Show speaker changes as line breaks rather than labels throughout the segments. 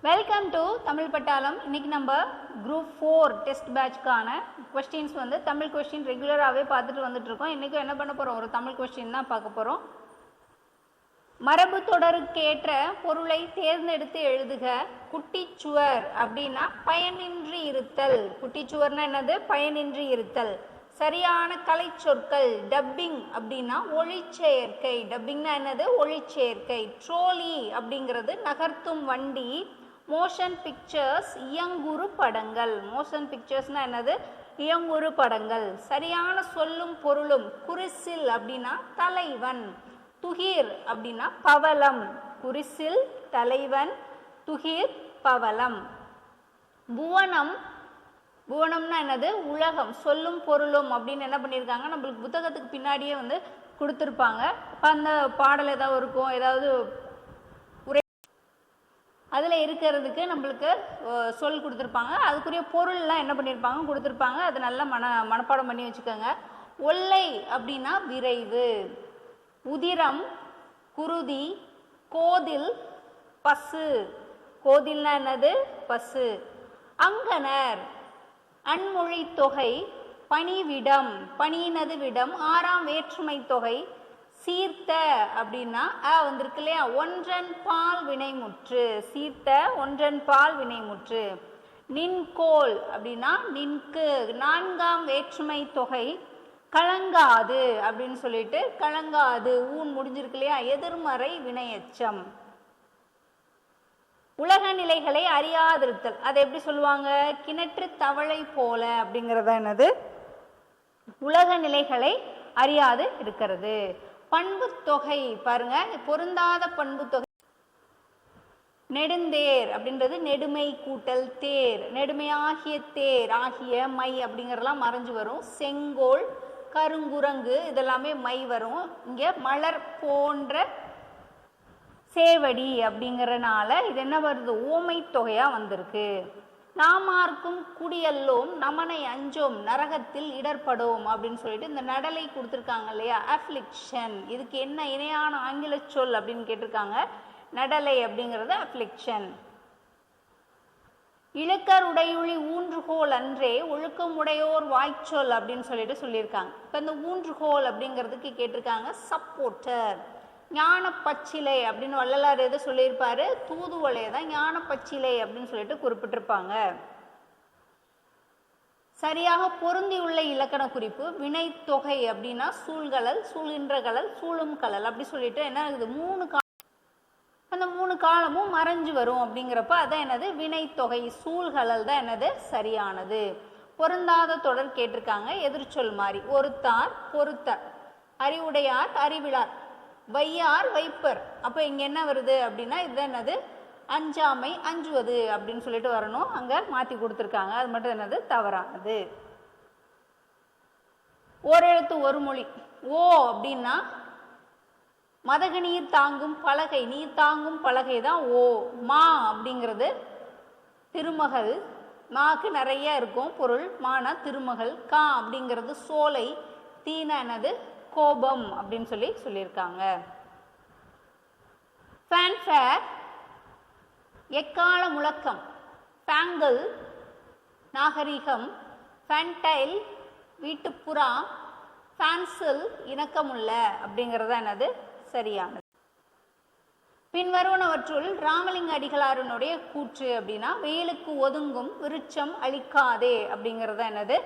Welcome to Tamil பட்டாளம். இன்னைக்கு நம்ம குரூப் 4 டெஸ்ட் பேட்ச்க்கான கொஸ்டின்ஸ் தமிழ் கொஸ்டின் ரெகுலராகவே பார்த்துட்டு வந்துட்டு இருக்கோம். இன்றைக்கும் என்ன பண்ண போகிறோம், ஒரு தமிழ் கொஸ்டின் தான் பார்க்க போகிறோம். மரபு தொடருக்கேற்ற பொருளை தேர்ந்தெடுத்து எழுதுக. குட்டிச்சுவர் அப்படின்னா பயனின்றி இருத்தல். குட்டிச்சுவர்னா என்னது? பயனின்றி இருத்தல். சரியான கலை சொற்கள். டப்பிங் அப்படின்னா ஒளிச்சேர்க்கை. டப்பிங்னா என்னது? ஒளிச்சேர்க்கை. ட்ரோலி அப்படிங்கிறது நகர்த்தும் வண்டி. மோஷன் பிக்சர்ஸ் இயங்குறு படங்கள். மோஷன் பிக்சர்ஸ்னா என்னது? இயங்குறு படங்கள். சரியான சொல்லும் பொருளும். குரிசில் அப்படின்னா தலைவன். துகிர் அப்படின்னா பவளம். குரிசில் தலைவன், துகிர் பவளம். புவனம், புவனம்னா என்னது? உலகம். சொல்லும் பொருளும் அப்படின்னு என்ன பண்ணியிருக்காங்க, நம்மளுக்கு புத்தகத்துக்கு பின்னாடியே கொடுத்துருப்பாங்க. இப்போ அந்த பாடல் ஏதாவது இருக்கும், ஏதாவது உரை அதில் இருக்கிறதுக்கு நம்மளுக்கு சொல் கொடுத்துருப்பாங்க. அதுக்குரிய பொருள்லாம் என்ன பண்ணியிருப்பாங்க, கொடுத்துருப்பாங்க. அதை நல்லா மனப்பாடம் பண்ணி வச்சுக்கோங்க. ஒல்லை அப்படின்னா விரைவு. உதிரம், குருதி, கோதில், பசு. கோதில்னா என்னது? பசு. அங்கனர், அன்மொழி தொகை, பணிவிடம். பணியினது விடம். ஆறாம் வேற்றுமை தொகை. சீர்த்த அப்படின்னா வந்திருக்கு இல்லையா? ஒன்றன் பால் வினைமுற்று. சீர்த்த ஒன்றன் பால் வினைமுற்று. நின்கோல் அப்படின்னா நின்கு. நான்காம் வேற்றுமை தொகை. கலங்காது அப்படின்னு சொல்லிட்டு கலங்காது ஊன் முடிஞ்சிருக்கு இல்லையா? எதிர்மறை வினையெச்சம். உலக நிலைகளை அறியாதிருத்தல். அதை எப்படி சொல்லுவாங்க? கிணற்று தவளை போல அப்படிங்கிறதா என்னது? உலக நிலைகளை அறியாது இருக்கிறது. பண்பு தொகை பாருங்க, பொருந்தாத பண்பு தொகை. நெடுந்தேர் அப்படின்றது நெடுமை கூட்டல் தேர். நெடுமையாகிய தேர் ஆகிய மை அப்படிங்கிறதெல்லாம் மறைஞ்சு வரும். செங்கோல், கருங்குரங்கு இதெல்லாமே மை வரும். இங்கே மலர் போன்ற சேவடி அப்படிங்கிறனால இது என்ன வருது? ஓமை தொகையா வந்திருக்கு. நாமார்க்கும் குடியல்லோம் நமனை அஞ்சோம் நரகத்தில் இடர்படும் அப்படின்னு சொல்லிட்டு இந்த நடலை கொடுத்துருக்காங்க இல்லையா? அஃப்ளிக்ஷன். இதுக்கு என்ன இணையான ஆங்கில சொல் அப்படின்னு கேட்டிருக்காங்க. நடலை அப்படிங்கிறது அஃப்ளிக்ஷன். இழுக்கர் உடையுளி ஊன்றுகோல் அன்றே ஒழுக்கம் உடையோர் வாய்ச்சொல் அப்படின்னு சொல்லிட்டு சொல்லியிருக்காங்க. இப்போ இந்த ஊன்றுகோல் அப்படிங்கிறதுக்கு கேட்டிருக்காங்க சப்போர்ட்டர். ஞான பச்சிலை அப்படின்னு வள்ளலார் எதை சொல்லியிருப்பாரு? தூதுவளையை தான் ஞான பச்சிலை அப்படின்னு சொல்லிட்டு குறிப்பிட்டிருப்பாங்க. சரியாக பொருந்தியுள்ள இலக்கண குறிப்பு. வினை தொகை அப்படின்னா சூழ்கலல், சூழ்கின்ற கலல், சூழும் கலல் அப்படி சொல்லிட்டு என்ன இருக்குது? மூணு காலம். அந்த மூணு காலமும் மறைஞ்சு வரும் அப்படிங்கிறப்ப அதான் என்னது? வினை தொகை. சூழ்கலல் தான் என்னது? சரியானது. பொருந்தாத தொடர் கேட்டிருக்காங்க. எதிர்ச்சொல் மாதிரி. ஒருத்தார், பொறுத்தர். அறிவுடையார், அறிவிலார். வையார், வைப்பர். அப்போ இங்கே என்ன வருது அப்படின்னா இதுதான் என்னது? அஞ்சாமை, அஞ்சுவது அப்படின்னு சொல்லிட்டு வரணும். அங்கே மாற்றி கொடுத்துருக்காங்க. அது மட்டும் என்னது? தவறானது. ஓரெழுத்து ஒரு மொழி. ஓ அப்படின்னா மதகு நீர் தாங்கும் பலகை. நீர் தாங்கும் பலகை தான் ஓ. மா அப்படிங்கிறது திருமகள். மாக்கு நிறைய இருக்கும் பொருள். மானா திருமகள். கா அப்படிங்கிறது சோலை. தீனா என்னது? கோபம் அப்படின்னு சொல்லியிருக்காங்க. ஃபேன்ஃபேர் எக்கால முழக்கம். பேங்கிள் நாகரிகம். ஃபேன்டைல் வீட்டுப்புறா. ஃபேன்சில் இணக்கமுள்ள அப்படிங்கிறதா என்னது? சரியானது. பின்வருவனவற்றுள் ராமலிங்க அடிகளாருடைய கூற்று அப்படின்னா வெயிலுக்கு ஒதுங்கும் விருட்சம் அழிக்காதே அப்படிங்கிறதா என்னது?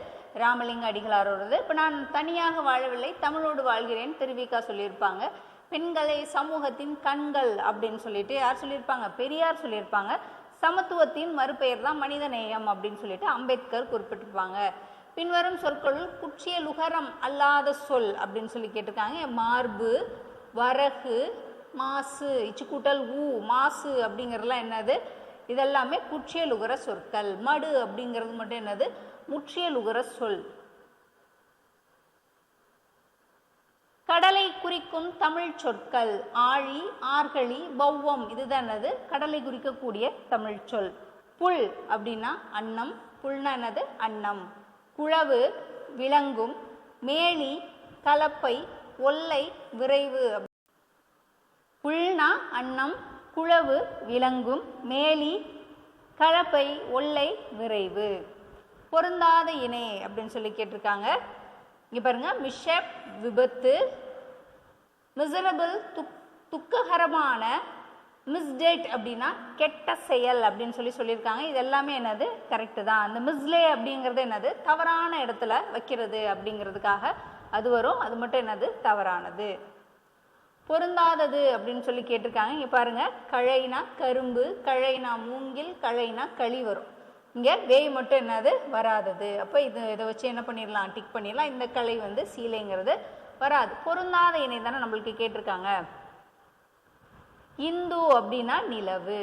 ராமலிங்க அடிகளாரோடது. இப்போ நான் தனியாக வாழவில்லை, தமிழோடு வாழ்கிறேன் திருவிக்கா சொல்லியிருப்பாங்க. பெண்களை சமூகத்தின் கண்கள் அப்படின்னு சொல்லிட்டு யார் சொல்லியிருப்பாங்க? பெரியார் சொல்லியிருப்பாங்க. சமத்துவத்தின் மறுபெயர் தான் மனிதநேயம் அப்படின்னு சொல்லிட்டு அம்பேத்கர் குறிப்பிட்டிருப்பாங்க. பின்வரும் சொற்களுள் குற்றிய லுகரம் அல்லாத சொல் அப்படின்னு சொல்லி கேட்டிருக்காங்க. மார்பு, வரகு, மாசு. இச்சு கூட்டல் ஊ. மாசு அப்படிங்கிறதுலாம் என்னது? இதெல்லாமே குற்றிய லுகர சொற்கள். மடு அப்படிங்கிறது மட்டும் என்னது? முற்றிய லுகர சொல். கடலை குறிக்கும் தமிழ் சொற்கள். ஆழி, ஆர்களி, பௌவம். இதுதான் என்னது? கடலை குறிக்கக்கூடிய தமிழ் சொல். புல் அப்படின்னா அன்னம். புல்னா என்னது? அன்னம். குழவு விளங்கும். மேலி கலப்பை. ஒல்லை விரைவு. புல்னா அன்னம், குழவு விளங்கும், மேலி கலப்பை, ஒல்லை, விரைவு. பொருந்தாத இணை அப்படின்னு சொல்லி கேட்டிருக்காங்க. இங்கே பாருங்க, மிஷப் விபத்து, மிசரபிள் துக்ககரமான, மிஸ்டேட் அப்படின்னா கெட்ட செயல் அப்படின்னு சொல்லியிருக்காங்க. இது எல்லாமே என்னது கரெக்டு தான். அந்த மிஸ்லே அப்படிங்கிறது என்னது தவறான இடத்துல வைக்கிறது அப்படிங்கிறதுக்காக அது வரும். அது மட்டும் என்னது தவறானது. பொருந்தாதது அப்படின்னு சொல்லி கேட்டிருக்காங்க. இங்கே பாருங்க, கழைனா கரும்பு, கழைனா மூங்கில், கழைனா களி வரும். இங்கே வேய் மட்டும் என்னது வராதது. அப்போ இதை வச்சு என்ன பண்ணிடலாம், டிக் பண்ணிடலாம். இந்த களை வந்து சீலைங்கிறது வராது. பொருந்தாத இணை தானே நம்மளுக்கு கேட்டிருக்காங்க. இந்து அப்படின்னா நிலவு,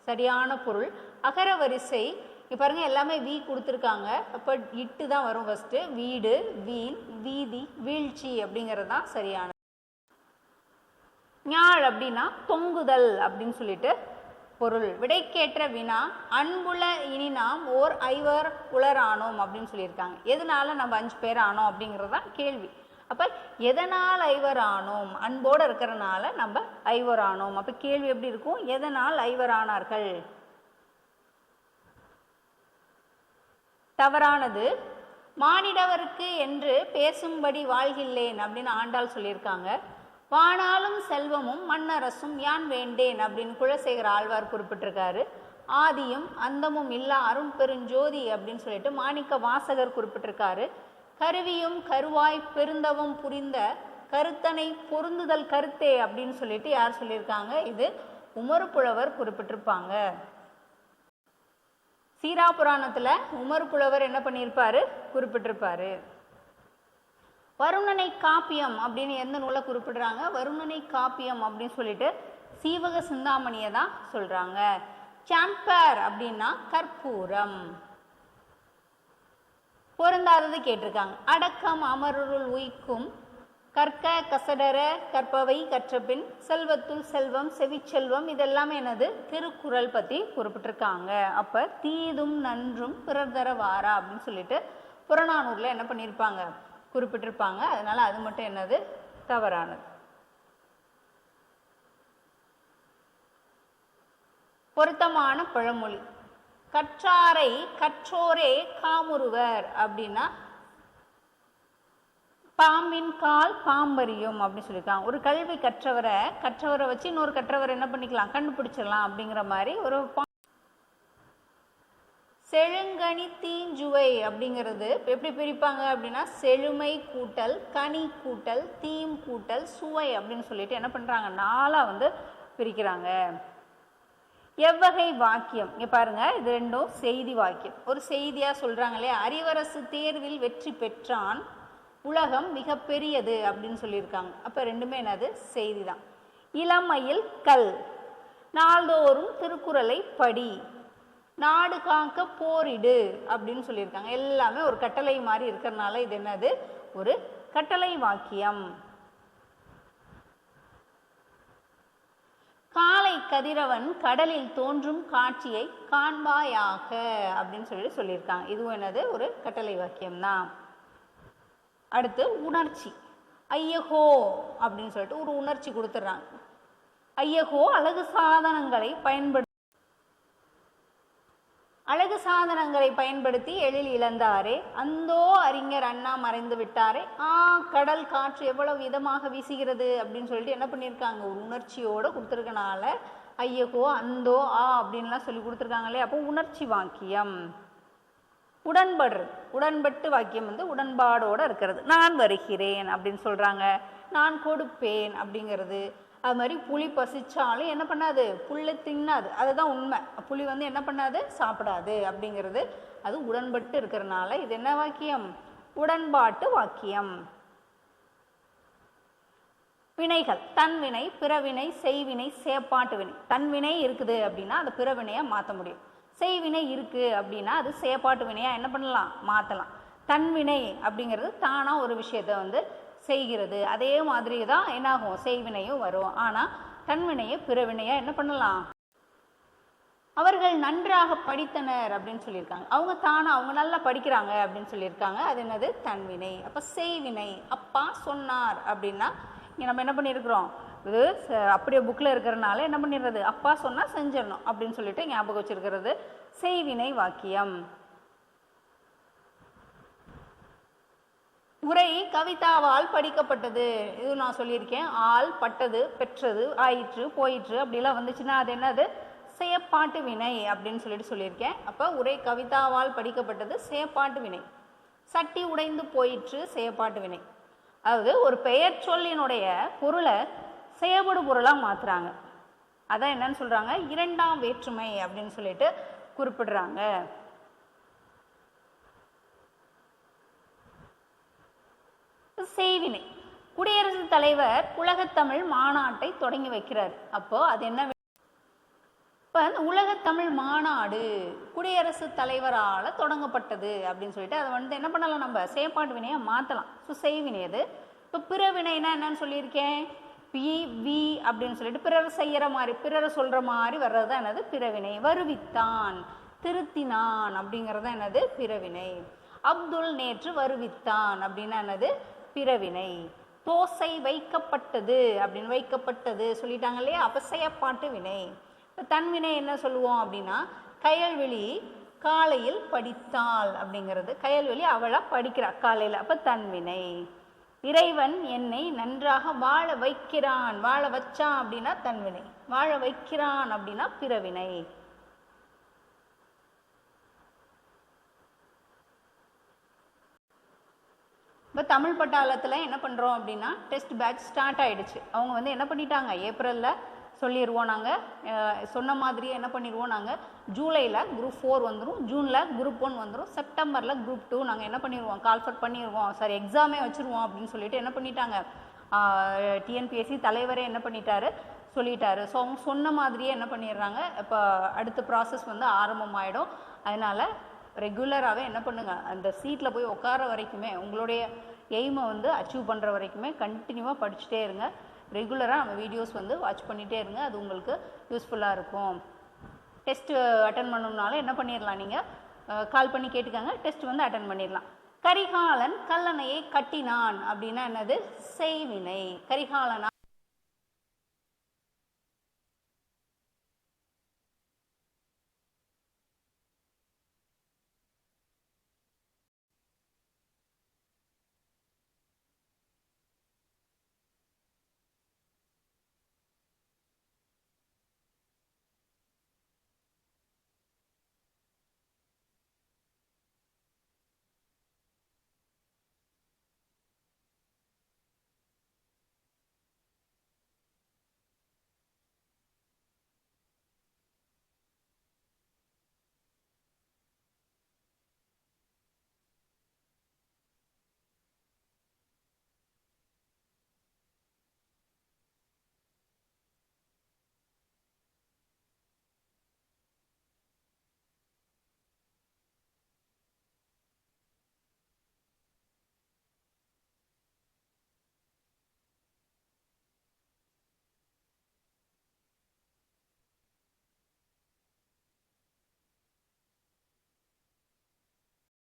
சரியான பொருள். அகர வரிசை இங்கே பாருங்க, எல்லாமே வீ கொடுத்துருக்காங்க. அப்போ இட்டு தான் வரும் ஃபர்ஸ்ட்டு. வீடு, வீண், வீதி, வீழ்ச்சி அப்படிங்கிறது தான் சரியான. ஞாழ் அப்படின்னா தொங்குதல் அப்படின்னு சொல்லிட்டு பொருள். விடைக்கேற்ற வினா, அன்புல இனி நாம் ஓர் 5 உலரானோம் அப்படின்னு சொல்லியிருக்காங்க. எதனால நம்ம 5 பேர் ஆனோம் அப்படிங்கிறது தான் கேள்வி. அப்போ எதனால் 5 ஆனோம், அன்போடு இருக்கிறனால நம்ம 5 ஆனோம். அப்போ கேள்வி எப்படி இருக்கும், எதனால் 5 ஆனார்கள். தவறானது. மானிடவருக்கு என்று பேசும்படி வாழ்கில்லேன் அப்படின்னு ஆண்டாள் சொல்லியிருக்காங்க. வானாலும் செல்வமும் மண்ணரசும் யான் வேண்டேன் அப்படின்னு குலசேகர ஆழ்வார் குறிப்பிட்டிருக்காரு. ஆதியும் அந்தமும் இல்லா அருண் பெருஞ்சோதி அப்படின்னு சொல்லிட்டு மாணிக்க வாசகர் குறிப்பிட்டிருக்காரு. கருவியும் கருவாய் பெருந்தவம் புரிந்த கருத்தனை பொருந்துதல் கருத்தே அப்படின்னு சொல்லிட்டு யார் சொல்லியிருக்காங்க, இது உமறு புலவர் குறிப்பிட்டிருப்பாங்க. சீரா புராணத்துல உமறு புலவர் என்ன பண்ணியிருப்பாரு, குறிப்பிட்டிருப்பாரு. வருணனை காப்பியம் அப்படின்னு எந்த நூலை குறிப்பிடுறாங்க, வருணனை காப்பியம் அப்படின்னு சொல்லிட்டு சீவக சிந்தாமணியை தான் சொல்றாங்க. சாம்பர் அப்படின்னா கற்பூரம். பொருந்தாதது கேட்டிருக்காங்க. அடக்கம் அமருள் உய்க்கும், கற்க கசடர கற்பவை கற்றபின், செல்வத்துள் செல்வம் செவிச்செல்வம், இதெல்லாமே என்னது திருக்குறள் பற்றி குறிப்பிட்டிருக்காங்க. அப்போ தீதும் நன்றும் பிறர் தர வாரா அப்படின்னு சொல்லிட்டு புறநானூரில் என்ன பண்ணியிருப்பாங்க, குறிப்பிட்டிருப்பாங்க. அதனால அது மட்டும் என்னது தவறானது. பொருத்தமான பழமொழி, கற்றாரை கற்றோரே காமுறுவர் அப்படின்னா பாம்பின் கால் பாம்பரியும் அப்படின்னு சொல்லியிருக்காங்க. ஒரு கல்வி கற்றவரை வச்சு இன்னொரு கற்றவரை என்ன பண்ணிக்கலாம், கண்டுபிடிச்சிடலாம் அப்படிங்கிற மாதிரி ஒரு. செழுங்கனி தீஞ்சுவை அப்படிங்கிறது எப்படி பிரிப்பாங்க அப்படின்னா, செழுமை கூட்டல் கனி கூட்டல் தீம் கூட்டல் சுவை அப்படின்னு சொல்லிட்டு என்ன பண்ணுறாங்க, 4ஆ வந்து பிரிக்கிறாங்க. எவ்வகை வாக்கியம், இங்கே பாருங்க, இது ரெண்டும் செய்தி வாக்கியம். ஒரு செய்தியாக சொல்கிறாங்க இல்லையா, அறிவரசு தேர்வில் வெற்றி பெற்றான், உலகம் மிக பெரியது அப்படின்னு சொல்லியிருக்காங்க. அப்போ ரெண்டுமே என்னது செய்தி தான். இளமையில் கல், நாள்தோறும் திருக்குறளை படி, நாடு காக்க போரிடு அப்படின்னு சொல்லியிருக்காங்க. எல்லாமே ஒரு கட்டளை மாதிரி இருக்கிறதுனால இது என்னது ஒரு கட்டளை வாக்கியம். காலை கதிரவன் கடலில் தோன்றும் காட்சியை காண்பாயாக அப்படின்னு சொல்லியிருக்காங்க. இதுவும் என்னது ஒரு கட்டளை வாக்கியம் தான். அடுத்து உணர்ச்சி, ஐயகோ அப்படின்னு சொல்லிட்டு ஒரு உணர்ச்சி கொடுத்துட்றாங்க. ஐயகோ அழகு சாதனங்களை பயன்படுத்தி எழில் இழந்தாரே, அந்தோ அறிஞர் அண்ணா மறைந்து விட்டாரே, கடல் காற்று எவ்வளவு இதமாக வீசுகிறது அப்படின்னு சொல்லிட்டு என்ன பண்ணியிருக்காங்க, ஒரு உணர்ச்சியோடு கொடுத்துருக்கனால ஐயகோ அந்தோ அப்படின்லாம் சொல்லி கொடுத்துருக்காங்களே. அப்போ உணர்ச்சி வாக்கியம். உடன்பட்டு வாக்கியம் வந்து உடன்பாடோடு இருக்கிறது. நான் வருகிறேன் அப்படின்னு சொல்கிறாங்க, நான் கொடுப்பேன் அப்படிங்கிறது. அது மாதிரி புலி பசிச்சாலும் என்ன பண்ணாது, புல்லை தின்னாது, அதுதான் உண்மை. புலி வந்து என்ன பண்ணாது, சாப்பிடாது அப்படிங்கிறது. அது உடன்பட்டு இருக்கிறதுனால இது என்ன வாக்கியம், உடன்பாட்டு வாக்கியம். வினைகள், தன்வினை, பிறவினை, செய்வினை, செயற்பாட்டு வினை. தன்வினை இருக்குது அப்படின்னா அந்த பிறவினையை மாற்ற முடியும். செய்வினை இருக்கு அப்படின்னா அது செயற்பாட்டு வினையா என்ன பண்ணலாம், மாற்றலாம். தன்வினை அப்படிங்கிறது தானா ஒரு விஷயத்தை வந்து செய்கிறது. அதே மாதிரி தான் என்னாகும், செய்வினையும் வரும். ஆனால் தன்வினையை பிறவினையா என்ன பண்ணலாம். அவர்கள் நன்றாக படித்தனர் அப்படின்னு சொல்லியிருக்காங்க. அவங்க தானா அவங்க நல்லா படிக்கிறாங்க அப்படின்னு சொல்லியிருக்காங்க. அது என்னது, தன்வினை. அப்போ செய்வினை, அப்பா சொன்னார் அப்படின்னா இங்கே நம்ம என்ன பண்ணியிருக்கிறோம், இது அப்படியே புக்கில் இருக்கிறனால என்ன பண்ணிடுறது, அப்பா சொன்னால் செஞ்சிடணும் அப்படின்னு சொல்லிட்டு ஞாபகம் வச்சிருக்கிறது செய்வினை வாக்கியம். உரை கவிதாவால் படிக்கப்பட்டது. இது நான் சொல்லியிருக்கேன். ஆள், பட்டது, பெற்றது, ஆயிற்று, போயிற்று அப்படிலாம் வந்துச்சுன்னா அது என்னது, செயப்பாட்டு வினை அப்படின்னு சொல்லியிருக்கேன். அப்போ உரை கவிதாவால் படிக்கப்பட்டது செயப்பாட்டு வினை. சட்டி உடைந்து போயிற்று செயப்பாட்டு வினை. அதாவது ஒரு பெயர் சொல்லினுடைய பொருளை செயல்படு பொருளாக மாற்றுறாங்க. அதான் என்னன்னு சொல்கிறாங்க, இரண்டாம் வேற்றுமை அப்படின்னு சொல்லிட்டு குறிப்பிடுறாங்க. செய்வினை. குடியரசுத் தலைவர் உலகத்தமிழ் மாநாட்டை தொடங்கி வைக்கிறார். அப்போ அது என்ன, இப்போ உலகத்தமிழ் மாநாடு குடியரசுத் தலைவரால் தொடங்கப்பட்டது அப்படின்னு சொல்லிட்டு அதை வந்து என்ன பண்ணலாம், நம்ம செயற்பாட்டு வினையை மாற்றலாம். ஸோ செய்வினை அது. இப்போ பிற வினைனா என்னன்னு சொல்லியிருக்கேன், பி வி அப்படின்னு சொல்லிட்டு பிறர் செய்கிற மாதிரி பிறரை சொல்கிற மாதிரி வர்றது தான் என்னது பிறவினை. வருவித்தான், திருத்தினான் அப்படிங்கிறது தான் என்னது பிறவினை. அப்துல் நேற்று வருவித்தான் அப்படின்னா என்னது பிறவினை. தோசை வைக்கப்பட்டது அப்படின்னு வைக்கப்பட்டது சொல்லிட்டாங்க இல்லையா, அப்போ செயற்பாட்டு வினை. இப்போ தன்வினை என்ன சொல்லுவோம் அப்படின்னா, கயல்வெளி காலையில் படித்தாள் அப்படிங்கிறது, கயல்வெளி அவளை படிக்கிறா காலையில், அப்போ தன்வினை. இறைவன் என்னை நன்றாக வாழ வைக்கிறான், வாழ வச்சான் அப்படின்னா தன்வினை. வாழ வைக்கிறான் அப்படின்னா பிறவினை. இப்போ தமிழ் பட்டாளத்தில் என்ன பண்ணுறோம் அப்படின்னா, டெஸ்ட் பேட்ச் ஸ்டார்ட் ஆகிடுச்சு. அவங்க வந்து என்ன பண்ணிட்டாங்க, ஏப்ரலில் சொல்லிடுவோம் நாங்கள் சொன்ன மாதிரியே என்ன பண்ணிடுவோம், நாங்கள் ஜூலையில் குரூப் 4 வந்துடும், ஜூனில் குரூப் 1 வந்துடும், செப்டம்பரில் குரூப் 2 நாங்கள் என்ன பண்ணிடுவோம் கால்ஃபர் பண்ணிடுவோம், சாரி எக்ஸாமே வச்சுருவோம் அப்படின்னு சொல்லிட்டு என்ன பண்ணிட்டாங்க, டிஎன்பிஎஸ்சி தலைவரே என்ன பண்ணிட்டாரு சொல்லிட்டாரு. ஸோ அவங்க சொன்ன மாதிரியே என்ன பண்ணிடுறாங்க, இப்போ அடுத்த ப்ராசஸ் வந்து ஆரம்பமாயிடும். அதனால் ரெகுலராகவே என்ன பண்ணுங்கள், அந்த சீட்டில் போய் உட்கார வரைக்குமே உங்களுடைய எய்மை வந்து அச்சீவ் பண்ணுற வரைக்குமே கண்டினியூவாக படிச்சுட்டே இருங்க. ரெகுலராக நம்ம வீடியோஸ் வந்து வாட்ச் பண்ணிகிட்டே இருங்க, அது உங்களுக்கு யூஸ்ஃபுல்லாக இருக்கும். டெஸ்ட்டு அட்டன் பண்ணணும்னாலும் என்ன பண்ணிடலாம், நீங்கள் கால் பண்ணி கேட்டுக்கோங்க, டெஸ்ட் வந்து அட்டன் பண்ணிடலாம். கரிகாலன் கல்லணையை கட்டினான் அப்படின்னா என்னது செய்வினை. கரிகாலனா